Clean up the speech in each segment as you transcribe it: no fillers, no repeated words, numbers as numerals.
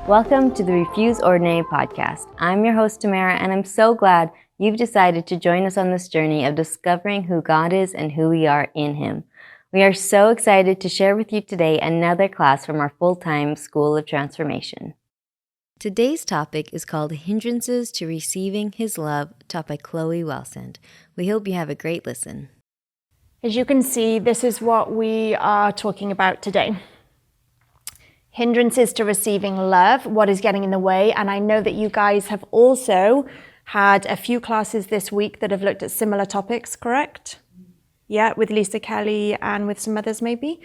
Welcome to the Refuse Ordinary podcast. I'm your host, Tamara, and I'm so glad you've decided to join us on this journey of discovering who God is and who we are in Him. We are so excited to share with you today another class from our full-time School of Transformation. Today's topic is called Hindrances to Receiving His Love, taught by Chloe Wellsand. We hope you have a great listen. As you can see, this is what we are talking about today. Hindrances to receiving love, what is getting in the way. And I know that you guys have also had a few classes this week that have looked at similar topics, correct? Yeah, with Lisa Kelly and with some others maybe.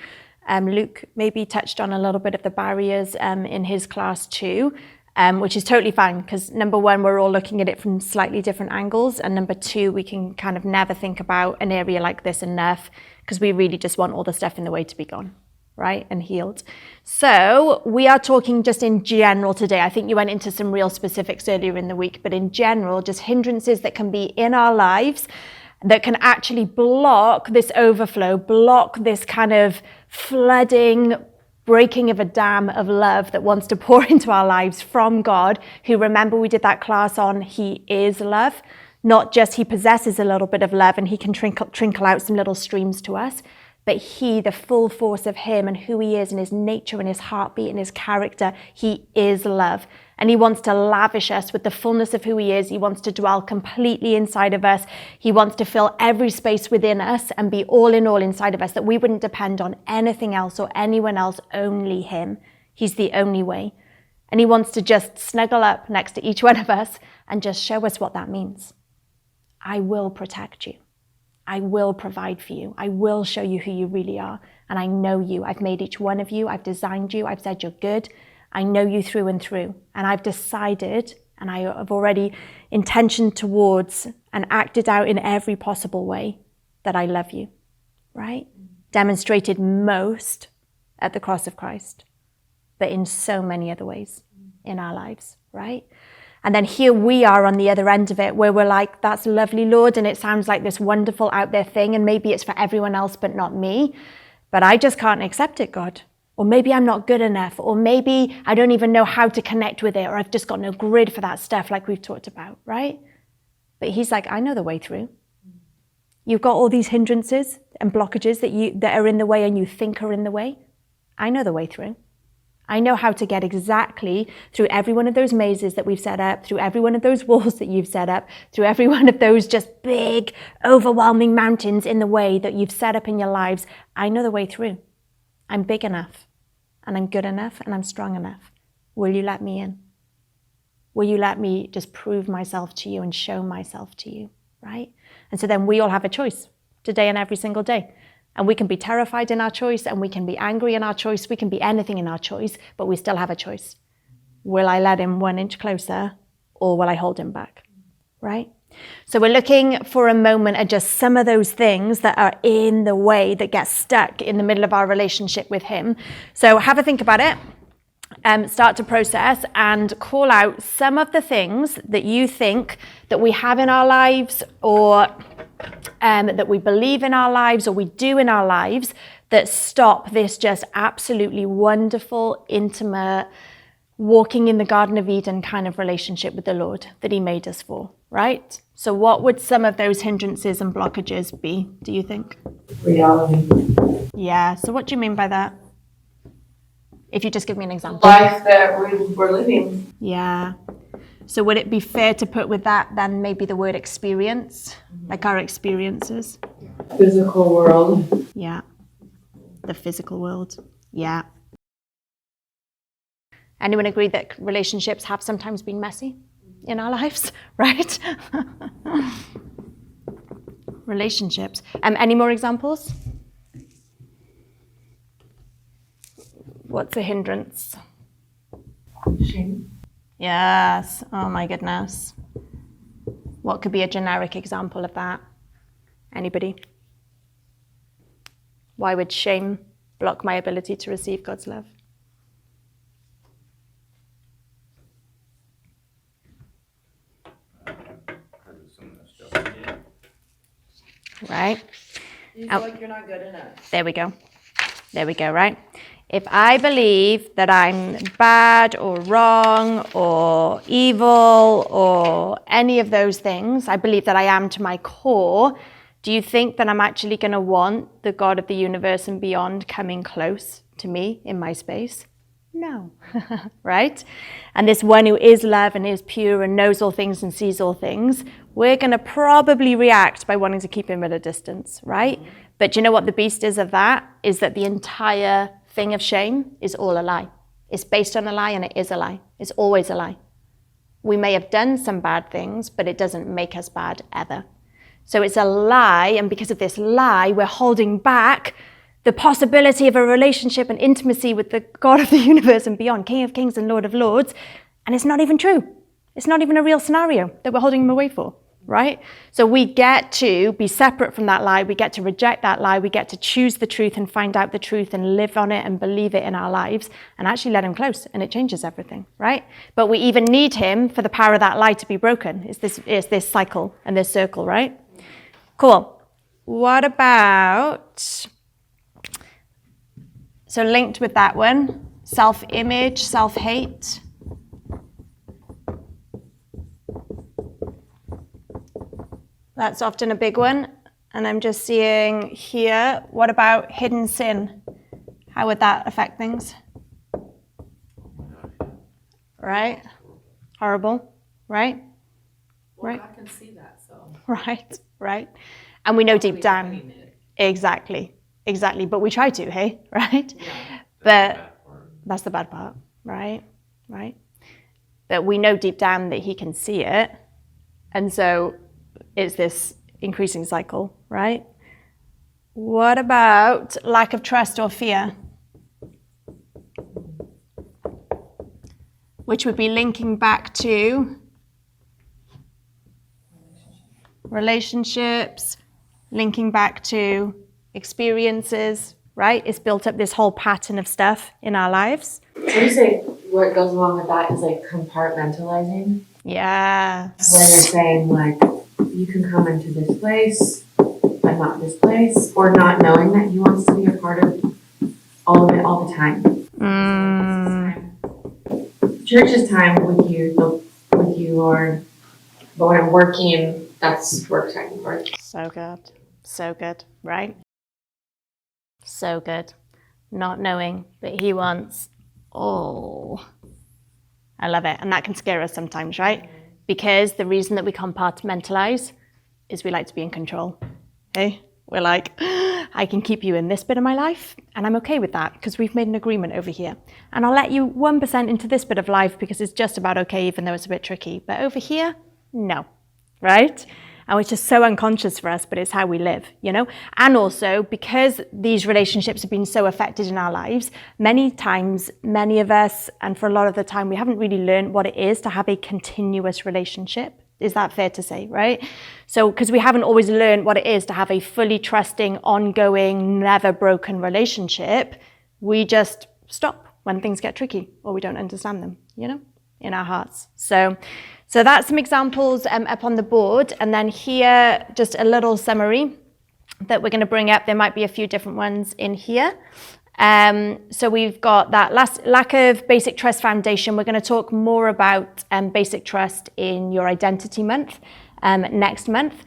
Luke maybe touched on a little bit of the barriers in his class too, which is totally fine because number one, we're all looking at it from slightly different angles. And number two, we can kind of never think about an area like this enough because we really just want all the stuff in the way to be gone. Right, and healed. So we are talking just in general today. I think you went into some real specifics earlier in the week, but in general, just hindrances that can be in our lives that can actually block this overflow, block this kind of flooding, breaking of a dam of love that wants to pour into our lives from God, who, remember, we did that class on He is love, not just He possesses a little bit of love and He can trinkle out some little streams to us, but He, the full force of Him and who He is and His nature and His heartbeat and His character, He is love. And He wants to lavish us with the fullness of who He is. He wants to dwell completely inside of us. He wants to fill every space within us and be all in all inside of us, that we wouldn't depend on anything else or anyone else, only Him. He's the only way. And He wants to just snuggle up next to each one of us and just show us what that means. I will protect you. I will provide for you. I will show you who you really are. And I know you. I've made each one of you. I've designed you. I've said you're good. I know you through and through. And I've decided, and I have already intentioned towards and acted out in every possible way that I love you, right? Demonstrated most at the cross of Christ, but in so many other ways in our lives, right? And then here we are on the other end of it, where we're like, that's lovely, Lord, and it sounds like this wonderful out there thing, and maybe it's for everyone else but not me, but I just can't accept it, God. Or maybe I'm not good enough, or maybe I don't even know how to connect with it, or I've just got no grid for that stuff like we've talked about, right? But He's like, I know the way through. You've got all these hindrances and blockages that are in the way and you think are in the way. I know the way through. I know how to get exactly through every one of those mazes that we've set up, through every one of those walls that you've set up, through every one of those just big, overwhelming mountains in the way that you've set up in your lives. I know the way through. I'm big enough, and I'm good enough, and I'm strong enough. Will you let me in? Will you let me just prove myself to you and show myself to you, right? And so then we all have a choice today and every single day. And we can be terrified in our choice, and we can be angry in our choice. We can be anything in our choice, but we still have a choice. Will I let Him 1 inch closer, or will I hold Him back, right? So we're looking for a moment at just some of those things that are in the way, that get stuck in the middle of our relationship with Him. So have a think about it. Start to process and call out some of the things that you think that we have in our lives, or that we believe in our lives, or we do in our lives, that stop this just absolutely wonderful, intimate, walking in the Garden of Eden kind of relationship with the Lord that He made us for, right? So what would some of those hindrances and blockages be, do you think? Reality. Yeah, so what do you mean by that? If you just give me an example. Life that we're living. Yeah. So would it be fair to put with that then maybe the word experience, like our experiences? Physical world. Yeah. The physical world. Yeah. Anyone agree that relationships have sometimes been messy in our lives, right? Relationships. Any more examples? What's a hindrance? Shame. Yes. Oh my goodness. What could be a generic example of that? Anybody? Why would shame block my ability to receive God's love? Right? You feel like you're not good enough. There we go. There we go, right? If I believe that I'm bad or wrong or evil or any of those things, I believe that I am to my core, do you think that I'm actually going to want the God of the universe and beyond coming close to me in my space? No, right? And this one who is love and is pure and knows all things and sees all things, we're going to probably react by wanting to keep him at a distance, right? But do you know what the beast is of that? Is that the entire thing of shame is all a lie. It's based on a lie and it is a lie. It's always a lie. We may have done some bad things, but it doesn't make us bad ever. So it's a lie, and because of this lie, we're holding back the possibility of a relationship and intimacy with the God of the universe and beyond, King of Kings and Lord of Lords, and it's not even true. It's not even a real scenario that we're holding him away for, right? So we get to be separate from that lie, we get to reject that lie, we get to choose the truth and find out the truth and live on it and believe it in our lives and actually let him close, and it changes everything, right? But we even need him for the power of that lie to be broken. It's this cycle and this circle, right? Cool. What about, so linked with that one, self-image, self-hate. That's often a big one. And I'm just seeing here, what about hidden sin? How would that affect things? Right? Horrible, right? Well, Right. I can see that, so. Right. And we know deep down. Exactly. But we try to, hey? Right? Yeah. But that's the bad part, right? But we know deep down that he can see it. And so it's this increasing cycle, right? What about lack of trust or fear? Which would be linking back to relationships, linking back to experiences, right? It's built up this whole pattern of stuff in our lives. Would you say what goes along with that is like compartmentalizing? Yeah. When you're saying like, you can come into this place, but not this place, or not knowing that he wants to be a part of all of it all the time. Church is time with you, Lord. But when I'm working, that's work time, right? So good, right? So good. Not knowing that he wants all. I love it. And that can scare us sometimes, right? Because the reason that we compartmentalize is we like to be in control. Okay? We're like, I can keep you in this bit of my life, and I'm okay with that because we've made an agreement over here. And I'll let you 1% into this bit of life because it's just about okay, even though it's a bit tricky. But over here, no. Right? And it's just so unconscious for us, but it's how we live, you know? And also, because these relationships have been so affected in our lives, many times, many of us, and for a lot of the time, we haven't really learned what it is to have a continuous relationship. Is that fair to say, right? So, because we haven't always learned what it is to have a fully trusting, ongoing, never broken relationship, we just stop when things get tricky or we don't understand them, you know, in our hearts. So that's some examples up on the board. And then here, just a little summary that we're going to bring up. There might be a few different ones in here. So we've got that lack of basic trust foundation. We're going to talk more about basic trust in your identity month next month.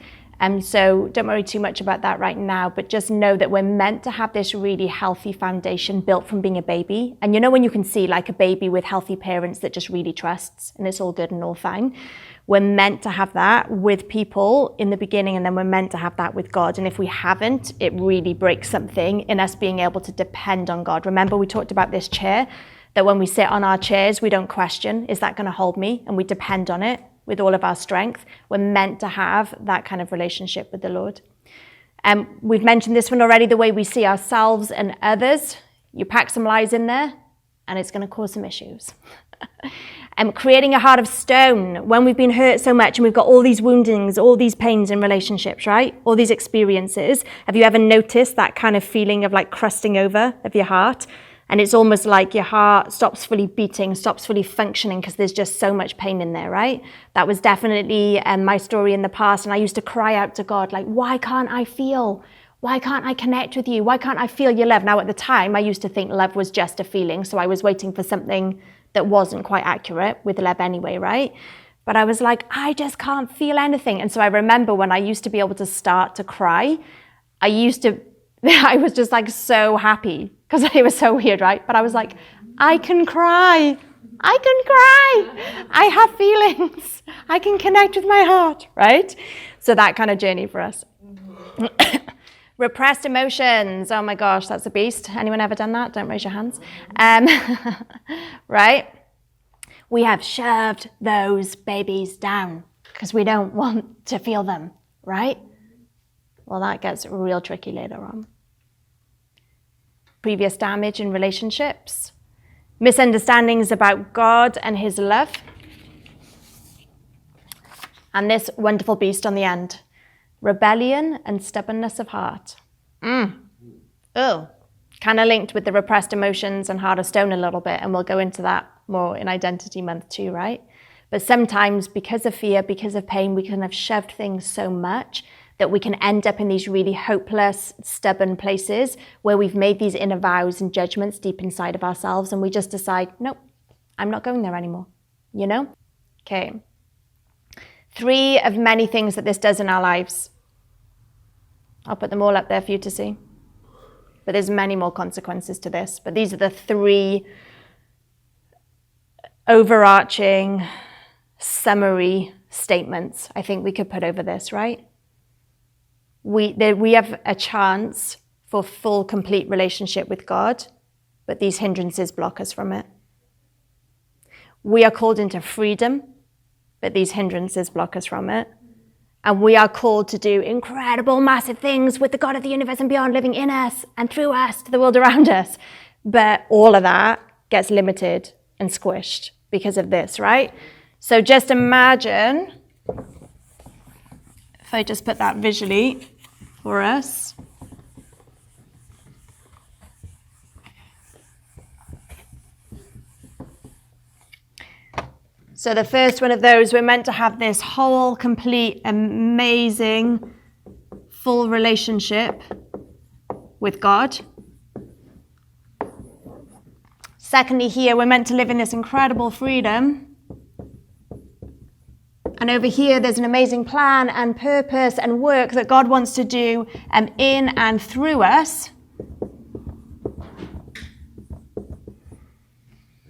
So don't worry too much about that right now, but just know that we're meant to have this really healthy foundation built from being a baby. And you know when you can see like a baby with healthy parents that just really trusts and it's all good and all fine. We're meant to have that with people in the beginning, and then we're meant to have that with God. And if we haven't, it really breaks something in us being able to depend on God. Remember, we talked about this chair, that when we sit on our chairs, we don't question, is that going to hold me? And we depend on it with all of our strength. We're meant to have that kind of relationship with the Lord. We've mentioned this one already, the way we see ourselves and others. You pack some lies in there, and it's going to cause some issues. Creating a heart of stone when we've been hurt so much and we've got all these woundings, all these pains in relationships, right? All these experiences. Have you ever noticed that kind of feeling of like crusting over of your heart? And it's almost like your heart stops fully beating, stops fully functioning because there's just so much pain in there, right? That was definitely my story in the past. And I used to cry out to God, like, why can't I feel? Why can't I connect with you? Why can't I feel your love? Now, at the time, I used to think love was just a feeling. So I was waiting for something that wasn't quite accurate with love anyway, right? But I was like, I just can't feel anything. And so I remember when I used to be able to start to cry, I was just like so happy because it was so weird, right? But I was like, I can cry. I can cry. I have feelings. I can connect with my heart, right? So that kind of journey for us. Repressed emotions. Oh my gosh, that's a beast. Anyone ever done that? Don't raise your hands. Right? We have shoved those babies down because we don't want to feel them, right? Well, that gets real tricky later on. Previous damage in relationships. Misunderstandings about God and his love. And this wonderful beast on the end. Rebellion and stubbornness of heart. Oh, kind of linked with the repressed emotions and heart of stone a little bit, and we'll go into that more in Identity Month too, right? But sometimes because of fear, because of pain, we can have shoved things so much that we can end up in these really hopeless, stubborn places where we've made these inner vows and judgments deep inside of ourselves, and we just decide, nope, I'm not going there anymore, you know? Okay. 3 of many things that this does in our lives. I'll put them all up there for you to see. But there's many more consequences to this. But these are the 3 overarching summary statements I think we could put over this, right? We have a chance for full, complete relationship with God, but these hindrances block us from it. We are called into freedom, but these hindrances block us from it. And we are called to do incredible, massive things with the God of the universe and beyond living in us and through us to the world around us. But all of that gets limited and squished because of this, right? So just imagine, if I just put that visually for us. So the first one of those, we're meant to have this whole, complete, amazing, full relationship with God. Secondly, here, we're meant to live in this incredible freedom. And over here, there's an amazing plan and purpose and work that God wants to do in and through us.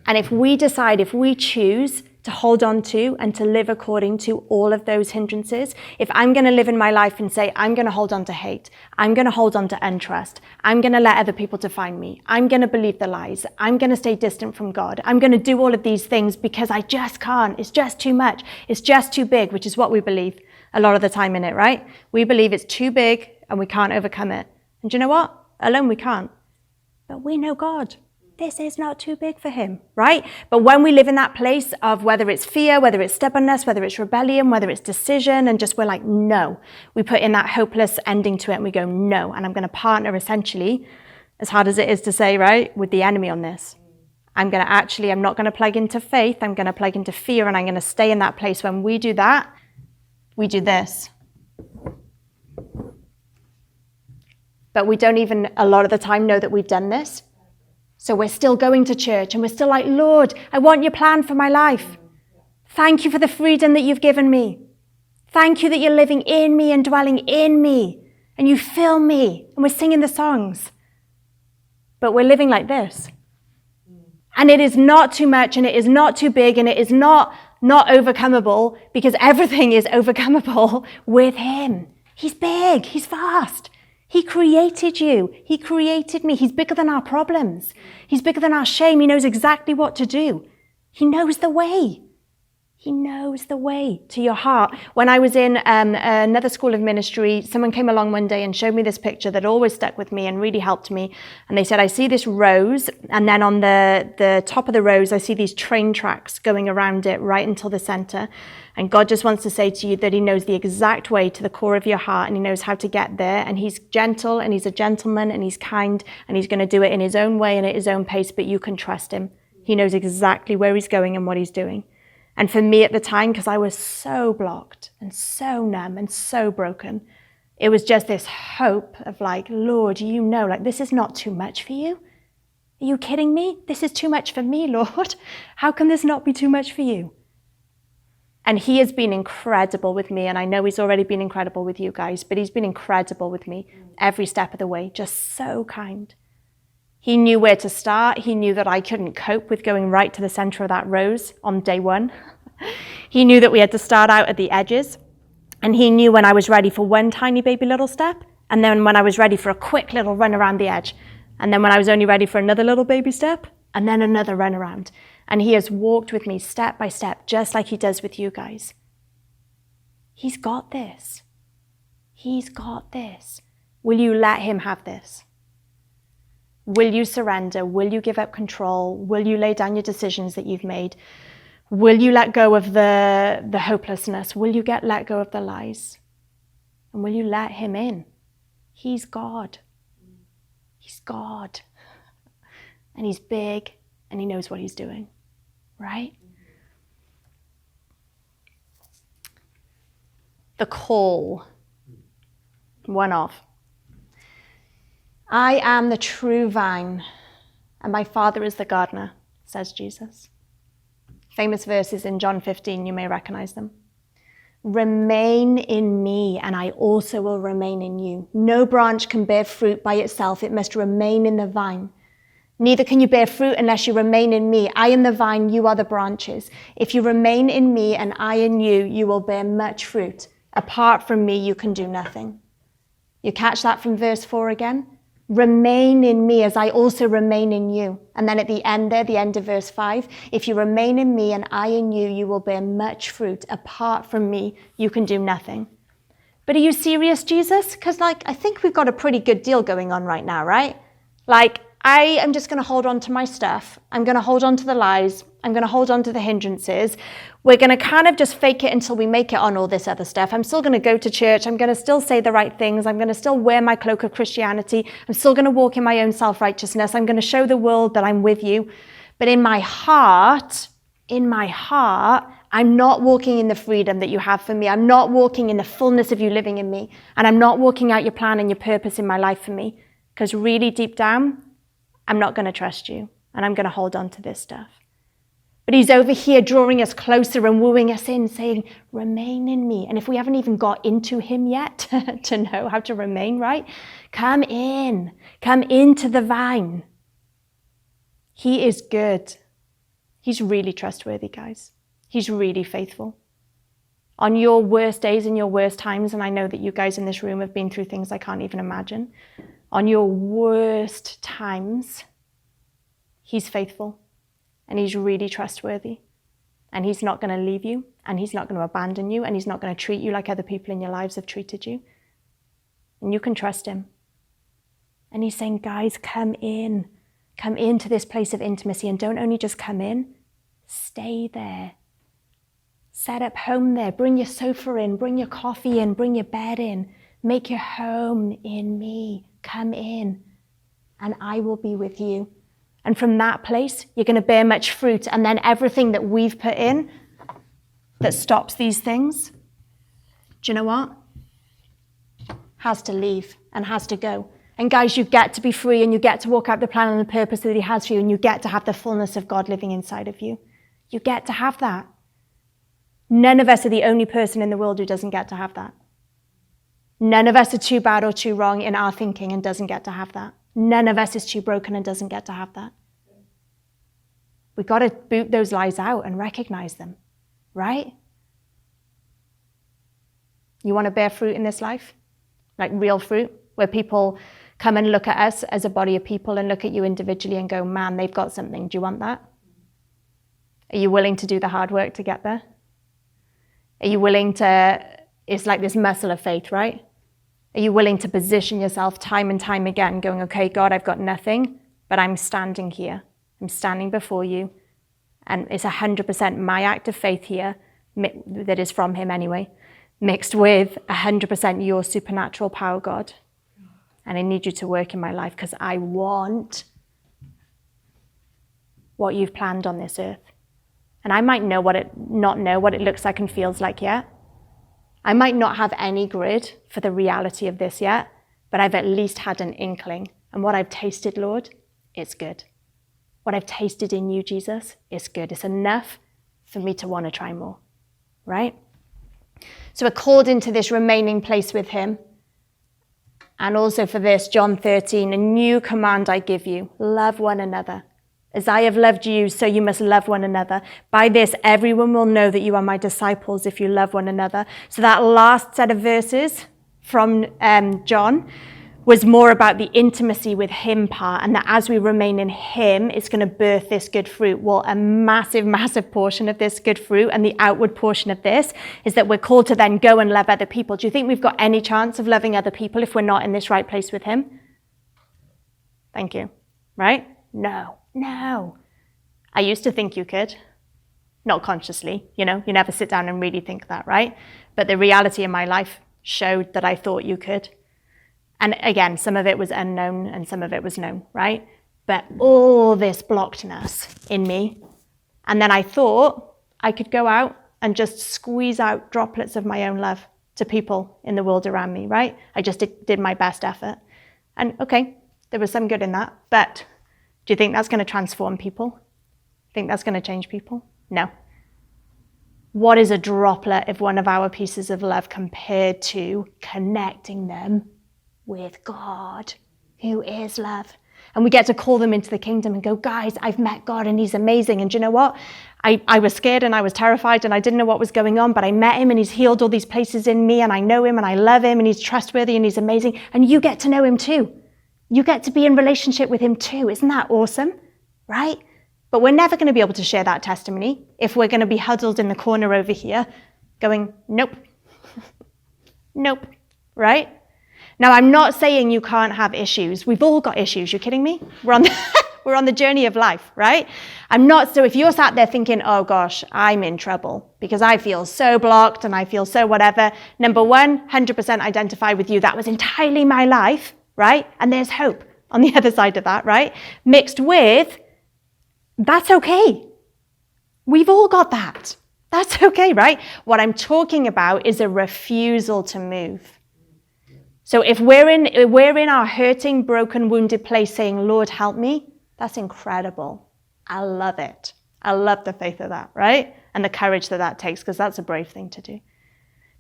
And if we decide, if we choose to hold on to and to live according to all of those hindrances, if I'm going to live in my life and say, I'm going to hold on to hate, I'm going to hold on to untrust, I'm going to let other people define me, I'm going to believe the lies, I'm going to stay distant from God, I'm going to do all of these things because I just can't, it's just too much, it's just too big, which is what we believe a lot of the time in it, right? We believe it's too big and we can't overcome it. And do you know what? Alone we can't. But we know God. This is not too big for him, right? But when we live in that place of whether it's fear, whether it's stubbornness, whether it's rebellion, whether it's decision, and just we're like, no, we put in that hopeless ending to it and we go, no, and I'm going to partner essentially, as hard as it is to say, right, with the enemy on this. I'm not going to plug into faith, I'm going to plug into fear, and I'm going to stay in that place. When we do that, we do this. But we don't even, a lot of the time, know that we've done this. So we're still going to church and we're still like, Lord, I want your plan for my life. Thank you for the freedom that you've given me. Thank you that you're living in me and dwelling in me and you fill me, and we're singing the songs. But we're living like this. And it is not too much and it is not too big and it is not overcomable, because everything is overcomable with him. He's big, he's vast. He created you. He created me. He's bigger than our problems. He's bigger than our shame. He knows exactly what to do. He knows the way. He knows the way to your heart. When I was in another school of ministry, someone came along one day and showed me this picture that always stuck with me and really helped me. And they said, I see this rose, and then on the top of the rose, I see these train tracks going around it right until the center. And God just wants to say to you that he knows the exact way to the core of your heart, and he knows how to get there. And he's gentle, and he's a gentleman, and he's kind, and he's going to do it in his own way and at his own pace, but you can trust him. He knows exactly where he's going and what he's doing. And for me at the time, because I was so blocked and so numb and so broken, It was just this hope of like, Lord, you know, like this is not too much for you. Are you kidding me? This is too much for me, Lord. How can this not be too much for you? And he has been incredible with me. And I know he's already been incredible with you guys, but he's been incredible with me every step of the way. Just so kind. He knew where to start. He knew that I couldn't cope with going right to the center of that rose on day one. He knew that we had to start out at the edges. And he knew when I was ready for one tiny baby little step, and then when I was ready for a quick little run around the edge, and then when I was only ready for another little baby step, and then another run around. And he has walked with me step by step, just like he does with you guys. He's got this. He's got this. Will you let him have this? Will you surrender? Will you give up control? Will you lay down your decisions that you've made? Will you let go of the hopelessness? Will you let go of the lies? And will you let him in? He's God. He's God. And he's big and he knows what he's doing, right? The call. One of. I am the true vine, and my Father is the gardener, says Jesus. Famous verses in John 15, you may recognize them. Remain in me, and I also will remain in you. No branch can bear fruit by itself. It must remain in the vine. Neither can you bear fruit unless you remain in me. I am the vine, you are the branches. If you remain in me and I in you, you will bear much fruit. Apart from me, you can do nothing. You catch that from verse 4 again? Remain in me as I also remain in you. And then at the end there, the end of verse 5, if you remain in me and I in you, you will bear much fruit. Apart from me, you can do nothing. But are you serious, Jesus? Because I think we've got a pretty good deal going on right now, right? I am just going to hold on to my stuff. I'm going to hold on to the lies. I'm going to hold on to the hindrances. We're going to kind of just fake it until we make it on all this other stuff. I'm still going to go to church. I'm going to still say the right things. I'm going to still wear my cloak of Christianity. I'm still going to walk in my own self-righteousness. I'm going to show the world that I'm with you. But in my heart, I'm not walking in the freedom that you have for me. I'm not walking in the fullness of you living in me. And I'm not walking out your plan and your purpose in my life for me. Because really deep down, I'm not going to trust you. And I'm going to hold on to this stuff. But he's over here drawing us closer and wooing us in, saying, remain in me. And if we haven't even got into him yet to know how to remain, right? Come into the vine. He is good. He's really trustworthy, guys. He's really faithful. On your worst days and your worst times, and I know that you guys in this room have been through things I can't even imagine. On your worst times, he's faithful. And he's really trustworthy. And he's not going to leave you. And he's not going to abandon you. And he's not going to treat you like other people in your lives have treated you. And you can trust him. And he's saying, guys, come in. Come into this place of intimacy. And don't only just come in, stay there. Set up home there. Bring your sofa in. Bring your coffee in. Bring your bed in. Make your home in me. Come in. And I will be with you. And from that place, you're going to bear much fruit. And then everything that we've put in that stops these things, do you know what? Has to leave and has to go. And guys, you get to be free and you get to walk out the plan and the purpose that he has for you. And you get to have the fullness of God living inside of you. You get to have that. None of us are the only person in the world who doesn't get to have that. None of us are too bad or too wrong in our thinking and doesn't get to have that. None of us is too broken and doesn't get to have that. We've got to boot those lies out and recognize them, right? You want to bear fruit in this life? Like real fruit, where people come and look at us as a body of people and look at you individually and go, man, they've got something. Do you want that? Are you willing to do the hard work to get there? Are you willing to, it's like this muscle of faith, right? Are you willing to position yourself time and time again, going, okay, God, I've got nothing, but I'm standing here. I'm standing before you. And it's 100% my act of faith here, that is from him anyway, mixed with 100% your supernatural power, God. And I need you to work in my life because I want what you've planned on this earth. And I might not know what it looks like and feels like yet. I might not have any grid for the reality of this yet, but I've at least had an inkling. And what I've tasted, Lord, it's good. What I've tasted in you, Jesus, is good. It's enough for me to want to try more, right? So we're called into this remaining place with him. And also for this, John 13, a new command I give you, love one another. As I have loved you, so you must love one another. By this, everyone will know that you are my disciples if you love one another. So that last set of verses from John was more about the intimacy with him part, and that as we remain in him, it's going to birth this good fruit. Well, a massive, massive portion of this good fruit and the outward portion of this is that we're called to then go and love other people. Do you think we've got any chance of loving other people if we're not in this right place with him? Thank you. Right? No. I used to think you could. Not consciously, you never sit down and really think that, right? But the reality in my life showed that I thought you could. And again, some of it was unknown and some of it was known, right? But all this blockedness in me. And then I thought I could go out and just squeeze out droplets of my own love to people in the world around me, right? I just did my best effort. And okay, there was some good in that. But do you think that's going to transform people? Think that's going to change people? No. What is a droplet of one of our pieces of love compared to connecting them with God, who is love? And we get to call them into the kingdom and go, guys, I've met God and he's amazing. And do you know what? I was scared and I was terrified and I didn't know what was going on, but I met him and he's healed all these places in me and I know him and I love him and he's trustworthy and he's amazing. And you get to know him too. You get to be in relationship with him too. Isn't that awesome? Right? But we're never going to be able to share that testimony if we're going to be huddled in the corner over here going, nope, nope, right? Now, I'm not saying you can't have issues. We've all got issues. You're kidding me? We're on the journey of life, right? So if you're sat there thinking, oh gosh, I'm in trouble because I feel so blocked and I feel so whatever. Number one, 100% identify with you. That was entirely my life, right? And there's hope on the other side of that, right? Mixed with, that's okay. We've all got that. That's okay, right? What I'm talking about is a refusal to move. So if we're in our hurting, broken, wounded place saying, Lord, help me, that's incredible. I love it. I love the faith of that, right? And the courage that takes, because that's a brave thing to do.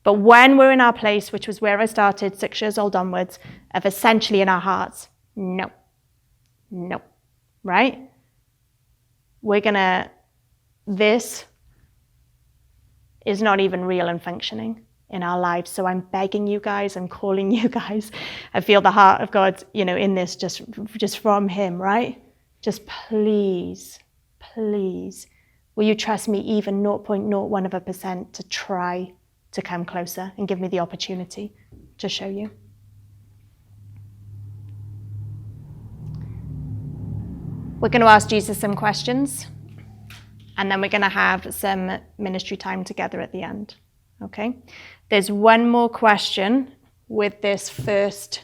But when we're in our place, which was where I started 6 years old onwards, of essentially in our hearts, no, right? This is not even real and functioning in our lives. So I'm begging you guys, I'm calling you guys. I feel the heart of God, in this just from him, right? Just please, will you trust me even 0.01% to try to come closer and give me the opportunity to show you? We're going to ask Jesus some questions, and then we're going to have some ministry time together at the end. Okay? There's one more question with this first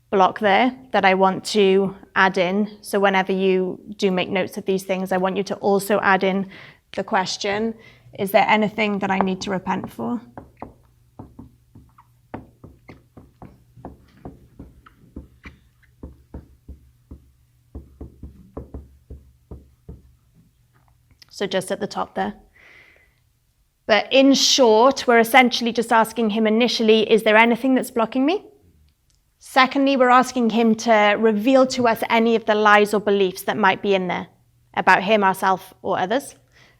block there that I want to add in. So whenever you do make notes of these things, I want you to also add in the question, is there anything that I need to repent for? So just at the top there. But in short, we're essentially just asking him initially, is there anything that's blocking me? Secondly, we're asking him to reveal to us any of the lies or beliefs that might be in there about him, ourselves, or others.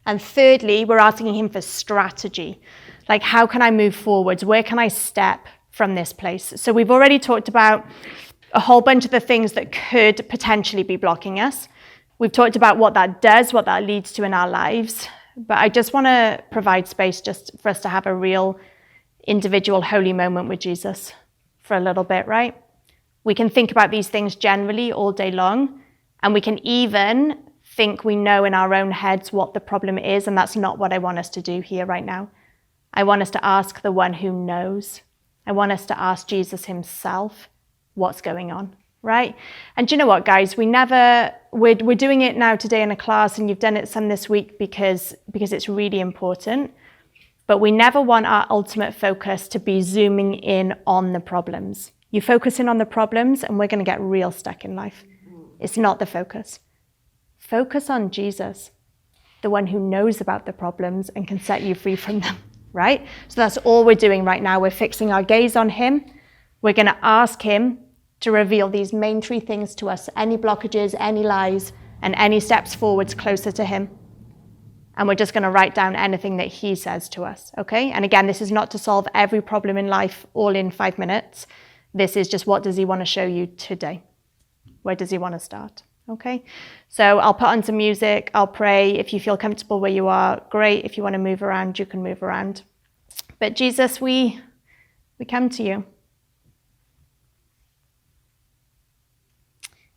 And thirdly, we're asking him for strategy. Like, how can I move forwards? Where can I step from this place? So we've already talked about a whole bunch of the things that could potentially be blocking us. We've talked about what that does, what that leads to in our lives. But I just want to provide space just for us to have a real individual holy moment with Jesus for a little bit, right? We can think about these things generally all day long, and we can even think we know in our own heads what the problem is, and that's not what I want us to do here right now. I want us to ask the one who knows. I want us to ask Jesus himself what's going on, right? And do you know what, guys? We're doing it now today in a class, and you've done it some this week because it's really important. But we never want our ultimate focus to be zooming in on the problems. You focus in on the problems and we're going to get real stuck in life. It's not the focus. Focus on Jesus, the one who knows about the problems and can set you free from them, right? So that's all we're doing right now. We're fixing our gaze on him. We're going to ask him to reveal these main three things to us, any blockages, any lies, and any steps forwards closer to him. And we're just going to write down anything that he says to us, okay? And again, this is not to solve every problem in life all in 5 minutes. This is just, what does he want to show you today? Where does he want to start? Okay, so I'll put on some music, I'll pray. If you feel comfortable where you are, great. If you want to move around, you can move around. But Jesus, we come to you.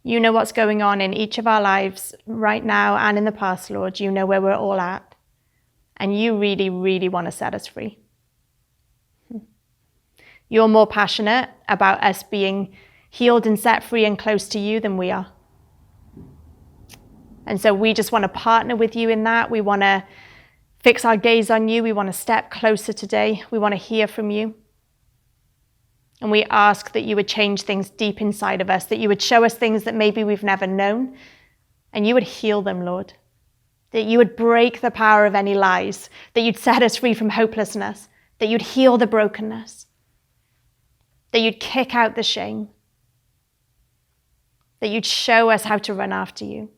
You know what's going on in each of our lives right now and in the past, Lord. You know where we're all at. And you really, really want to set us free. You're more passionate about us being healed and set free and close to you than we are. And so we just want to partner with you in that. We want to fix our gaze on you. We want to step closer today. We want to hear from you. And we ask that you would change things deep inside of us, that you would show us things that maybe we've never known, and you would heal them, Lord. That you would break the power of any lies, that you'd set us free from hopelessness, that you'd heal the brokenness, that you'd kick out the shame, that you'd show us how to run after you.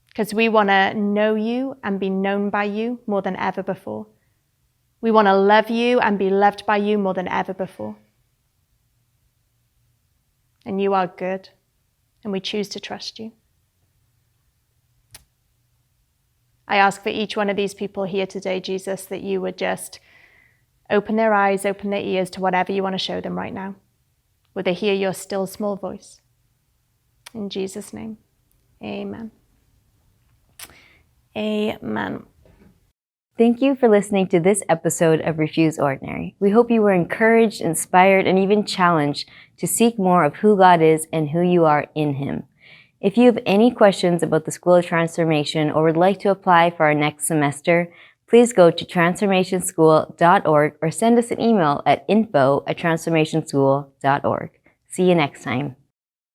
Because we want to know you and be known by you more than ever before. We want to love you and be loved by you more than ever before. And you are good, and we choose to trust you. I ask for each one of these people here today, Jesus, that you would just open their eyes, open their ears to whatever you want to show them right now. Would they hear your still small voice? In Jesus' name, amen. Amen. Thank you for listening to this episode of Refuse Ordinary. We hope you were encouraged, inspired, and even challenged to seek more of who God is and who you are in him. If you have any questions about the School of Transformation or would like to apply for our next semester, please go to transformationschool.org or send us an email at info@transformationschool.org. See you next time.